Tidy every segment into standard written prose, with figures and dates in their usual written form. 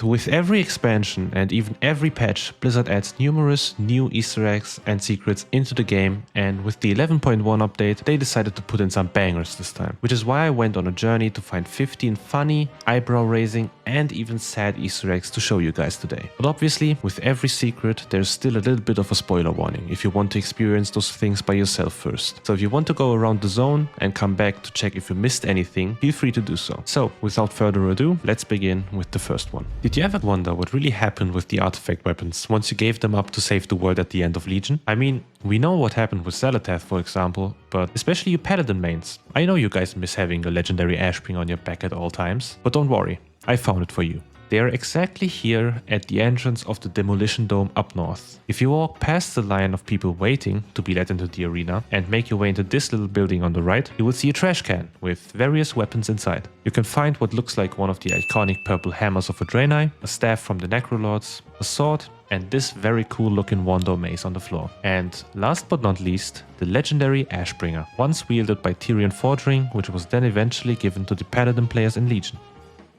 With every expansion and even every patch, Blizzard adds numerous new Easter eggs and secrets into the game, and with the 11.1 update they decided to put in some bangers this time, which is why I went on a journey to find 15 funny, eyebrow raising and even sad Easter eggs to show you guys today. But obviously with every secret there's still a little bit of a spoiler warning if you want to experience those things by yourself first. So if you want to go around the zone and come back to check if you missed anything, feel free to do so. So without further ado, let's begin with the first one. Did you ever wonder what really happened with the artifact weapons once you gave them up to save the world at the end of Legion? I mean, we know what happened with Xalatath for example, but especially you Paladin mains. I know you guys miss having a legendary Ashpring on your back at all times, but don't worry, I found it for you. They are exactly here at the entrance of the Demolition Dome up north. If you walk past the line of people waiting to be let into the arena and make your way into this little building on the right, you will see a trash can with various weapons inside. You can find what looks like one of the iconic purple hammers of Draenei, a staff from the Necrolords, a sword, and this very cool looking Wando mace on the floor. And last but not least, the legendary Ashbringer, once wielded by Tyrion Fordring, which was then eventually given to the Paladin players in Legion.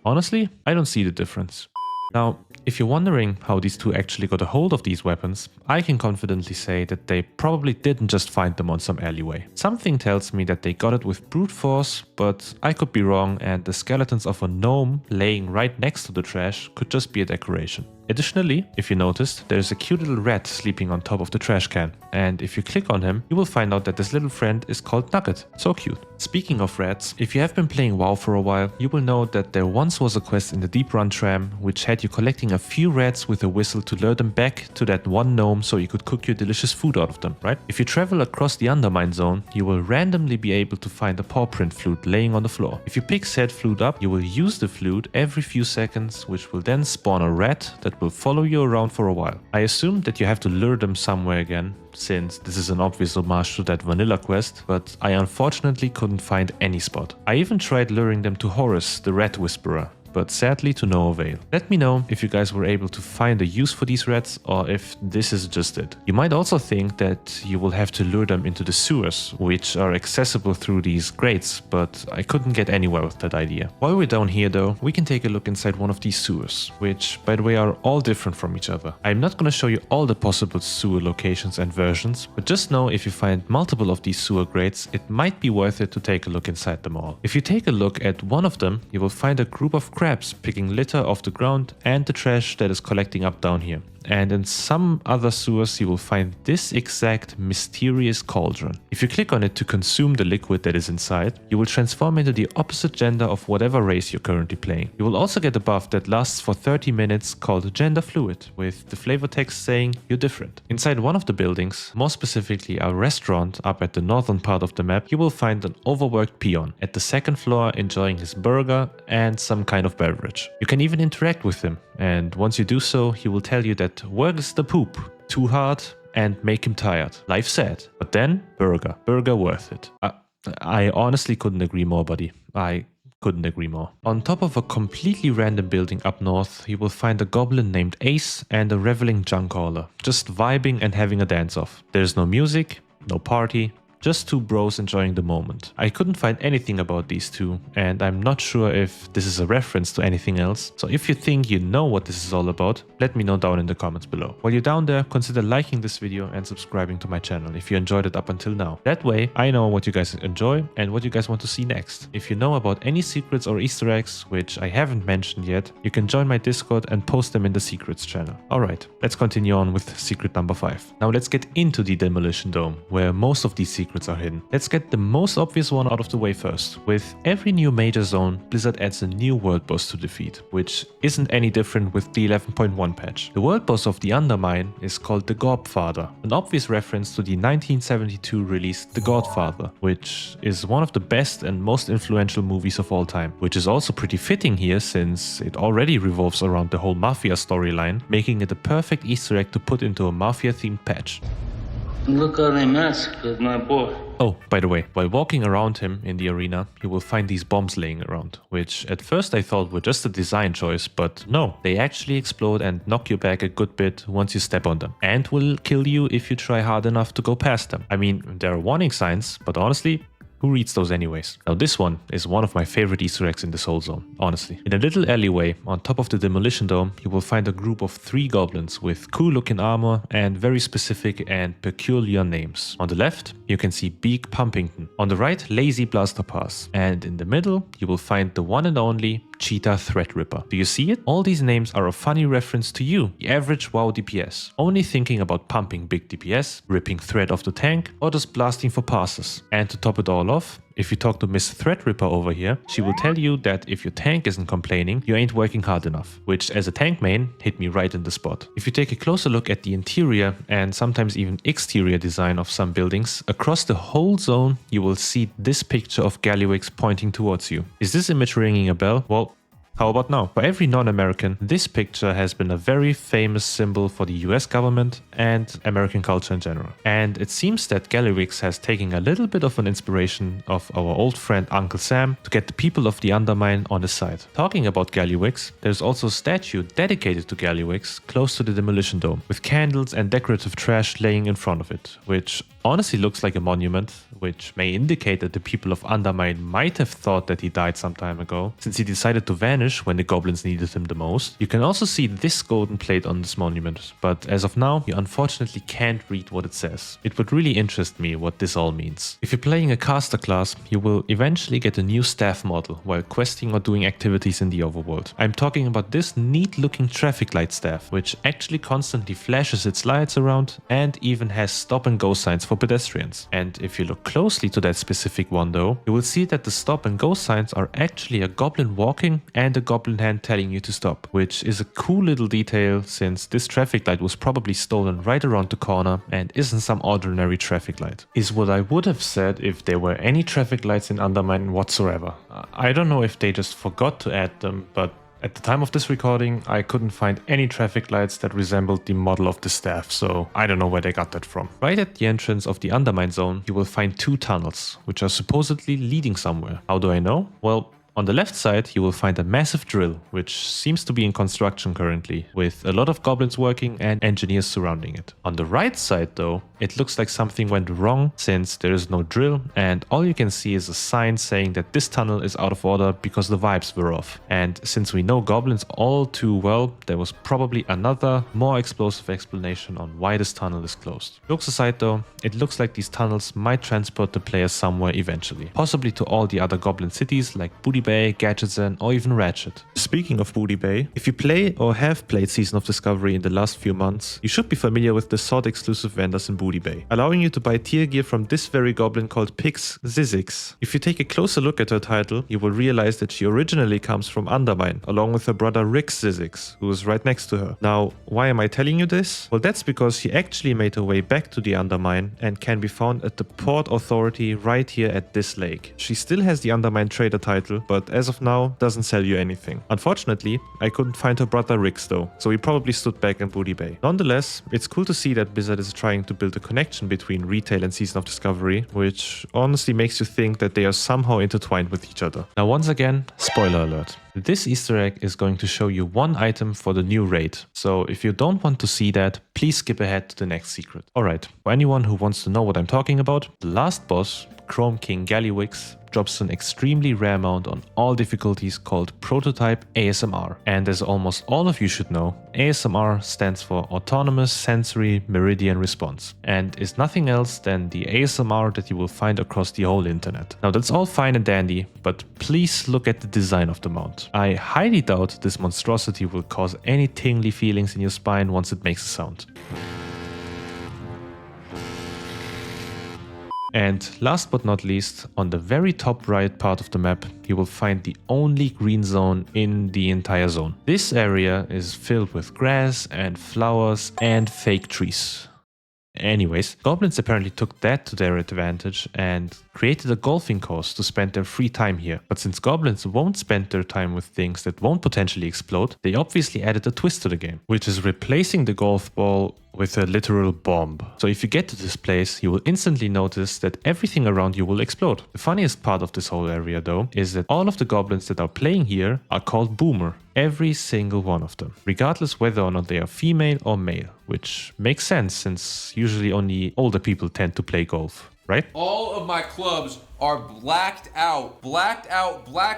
Honestly, I don't see the difference. Now, if you're wondering how these two actually got a hold of these weapons, I can confidently say that they probably didn't just find them on some alleyway. Something tells me that they got it with brute force, but I could be wrong and the skeletons of a gnome laying right next to the trash could just be a decoration. Additionally, if you noticed, there's a cute little rat sleeping on top of the trash can, and if you click on him, you will find out that this little friend is called Nugget. So cute. Speaking of rats, if you have been playing WoW for a while, you will know that there once was a quest in the Deep Run tram which had you collecting a few rats with a whistle to lure them back to that one gnome so you could cook your delicious food out of them, right? If you travel across the Undermine zone, you will randomly be able to find a paw print flute laying on the floor. If you pick said flute up, you will use the flute every few seconds, which will then spawn a rat that will follow you around for a while. I assume that you have to lure them somewhere again, since this is an obvious homage to that vanilla quest, but I unfortunately couldn't find any spot. I even tried luring them to Horus, the rat whisperer, but sadly to no avail. Let me know if you guys were able to find a use for these rats or if this is just it. You might also think that you will have to lure them into the sewers, which are accessible through these grates, but I couldn't get anywhere with that idea. While we're down here though, we can take a look inside one of these sewers, which by the way are all different from each other. I'm not gonna show you all the possible sewer locations and versions, but just know if you find multiple of these sewer grates, it might be worth it to take a look inside them all. If you take a look at one of them, you will find a group of crabs picking litter off the ground and the trash that is collecting up down here. And in some other sewers you will find this exact mysterious cauldron. If you click on it to consume the liquid that is inside, you will transform into the opposite gender of whatever race you're currently playing. You will also get a buff that lasts for 30 minutes called Gender Fluid, with the flavor text saying you're different. Inside one of the buildings, more specifically a restaurant up at the northern part of the map, you will find an overworked peon at the second floor enjoying his burger and some kind of beverage. You can even interact with him, and once you do so, he will tell you that work is the poop, too hard and make him tired. Life sad, but then burger worth it. I honestly couldn't agree more, buddy. I couldn't agree more. On top of a completely random building up north, you will find a goblin named Ace and a reveling junkcaller, just vibing and having a dance off. There's no music, no party, just two bros enjoying the moment. I couldn't find anything about these two, and I'm not sure if this is a reference to anything else, so if you think you know what this is all about, let me know down in the comments below. While you're down there, consider liking this video and subscribing to my channel if you enjoyed it up until now. That way, I know what you guys enjoy and what you guys want to see next. If you know about any secrets or Easter eggs, which I haven't mentioned yet, you can join my Discord and post them in the secrets channel. Alright, let's continue on with secret number 5. Now let's get into the Demolition Dome, where most of these secrets are hidden. Let's get the most obvious one out of the way first. With every new major zone, Blizzard adds a new world boss to defeat, which isn't any different with the 11.1 patch. The world boss of the Undermine is called the Godfather, an obvious reference to the 1972 release The Godfather, which is one of the best and most influential movies of all time, which is also pretty fitting here since it already revolves around the whole Mafia storyline, making it a perfect Easter egg to put into a Mafia-themed patch. Look how they massacred my boy. Oh, by the way, while walking around him in the arena, you will find these bombs laying around, which at first I thought were just a design choice, but no, they actually explode and knock you back a good bit once you step on them, and will kill you if you try hard enough to go past them. I mean, there are warning signs, but honestly, who reads those anyways? Now this one is one of my favorite Easter eggs in this whole zone, honestly. In a little alleyway on top of the demolition dome, you will find a group of 3 goblins with cool looking armor and very specific and peculiar names. On the left, you can see Beak Pumpington. On the right, Lazy Blaster Pass. And in the middle, you will find the one and only Cheetah Threadripper. Do you see it? All these names are a funny reference to you, the average WoW DPS, only thinking about pumping big DPS, ripping thread off the tank, or just blasting for passes. And to top it all off, if you talk to Miss Threadripper over here, she will tell you that if your tank isn't complaining, you ain't working hard enough, which as a tank main hit me right in the spot. If you take a closer look at the interior and sometimes even exterior design of some buildings, across the whole zone you will see this picture of Gallywix pointing towards you. Is this image ringing a bell? Well, how about now? For every non-American, this picture has been a very famous symbol for the US government and American culture in general. And it seems that Gallywix has taken a little bit of an inspiration of our old friend Uncle Sam to get the people of the Undermine on his side. Talking about Gallywix, there's also a statue dedicated to Gallywix close to the demolition dome, with candles and decorative trash laying in front of it, which honestly looks like a monument, which may indicate that the people of Undermine might have thought that he died some time ago, since he decided to vanish when the goblins needed him the most. You can also see this golden plate on this monument, but as of now, you unfortunately can't read what it says. It would really interest me what this all means. If you're playing a caster class, you will eventually get a new staff model while questing or doing activities in the overworld. I'm talking about this neat looking traffic light staff, which actually constantly flashes its lights around and even has stop and go signs for pedestrians. And if you look closely to that specific one though, you will see that the stop and go signs are actually a goblin walking and a goblin hand telling you to stop, which is a cool little detail since this traffic light was probably stolen right around the corner and isn't some ordinary traffic light. Is what I would have said if there were any traffic lights in Undermine whatsoever. I don't know if they just forgot to add them, but at the time of this recording, I couldn't find any traffic lights that resembled the model of the staff, so I don't know where they got that from. Right at the entrance of the Undermine zone, you will find 2 tunnels, which are supposedly leading somewhere. How do I know? Well, on the left side, you will find a massive drill, which seems to be in construction currently, with a lot of goblins working and engineers surrounding it. On the right side though, it looks like something went wrong since there is no drill and all you can see is a sign saying that this tunnel is out of order because the vibes were off. And since we know goblins all too well, there was probably another, more explosive explanation on why this tunnel is closed. Jokes aside though, it looks like these tunnels might transport the players somewhere eventually, possibly to all the other goblin cities like Booty Bay, Gadgetzan, or even Ratchet. Speaking of Booty Bay, if you play or have played Season of Discovery in the last few months, you should be familiar with the SWORD exclusive vendors in Booty Bay, allowing you to buy tier gear from this very goblin called Pix Zizix. If you take a closer look at her title, you will realize that she originally comes from Undermine, along with her brother Rick Zizix, who is right next to her. Now, why am I telling you this? Well, that's because she actually made her way back to the Undermine and can be found at the Port Authority right here at this lake. She still has the Undermine trader title, but as of now, doesn't sell you anything. Unfortunately, I couldn't find her brother Rick's though, so he probably stood back in Booty Bay. Nonetheless, it's cool to see that Blizzard is trying to build a connection between retail and Season of Discovery, which honestly makes you think that they are somehow intertwined with each other. Now once again, spoiler alert. This Easter egg is going to show you one item for the new raid, so if you don't want to see that, please skip ahead to the next secret. Alright, for anyone who wants to know what I'm talking about, the last boss, Chrome King Gallywix, drops an extremely rare mount on all difficulties called Prototype ASMR. And as almost all of you should know, ASMR stands for Autonomous Sensory Meridian Response and is nothing else than the ASMR that you will find across the whole internet. Now that's all fine and dandy, but please look at the design of the mount. I highly doubt this monstrosity will cause any tingly feelings in your spine once it makes a sound. And last but not least, on the very top right part of the map, you will find the only green zone in the entire zone. This area is filled with grass and flowers and fake trees. Anyways, goblins apparently took that to their advantage and created a golfing course to spend their free time here. But since goblins won't spend their time with things that won't potentially explode, they obviously added a twist to the game, which is replacing the golf ball with a literal bomb. So if you get to this place, you will instantly notice that everything around you will explode. The funniest part of this whole area though is that all of the goblins that are playing here are called Boomer. Every single one of them, regardless whether or not they are female or male, which makes sense since usually only older people tend to play golf. right? All of my clubs are blacked out, black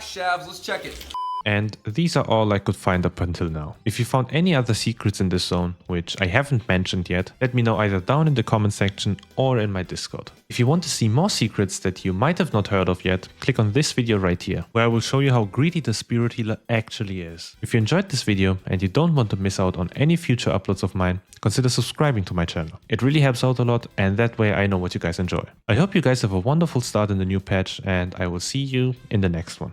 shavs. Let's check it. And these are all I could find up until now. If you found any other secrets in this zone, which I haven't mentioned yet, let me know either down in the comment section or in my Discord. If you want to see more secrets that you might have not heard of yet, click on this video right here, where I will show you how greedy the Spirit Healer actually is. If you enjoyed this video and you don't want to miss out on any future uploads of mine, consider subscribing to my channel. It really helps out a lot, and that way I know what you guys enjoy. I hope you guys have a wonderful start in the new patch, and I will see you in the next one.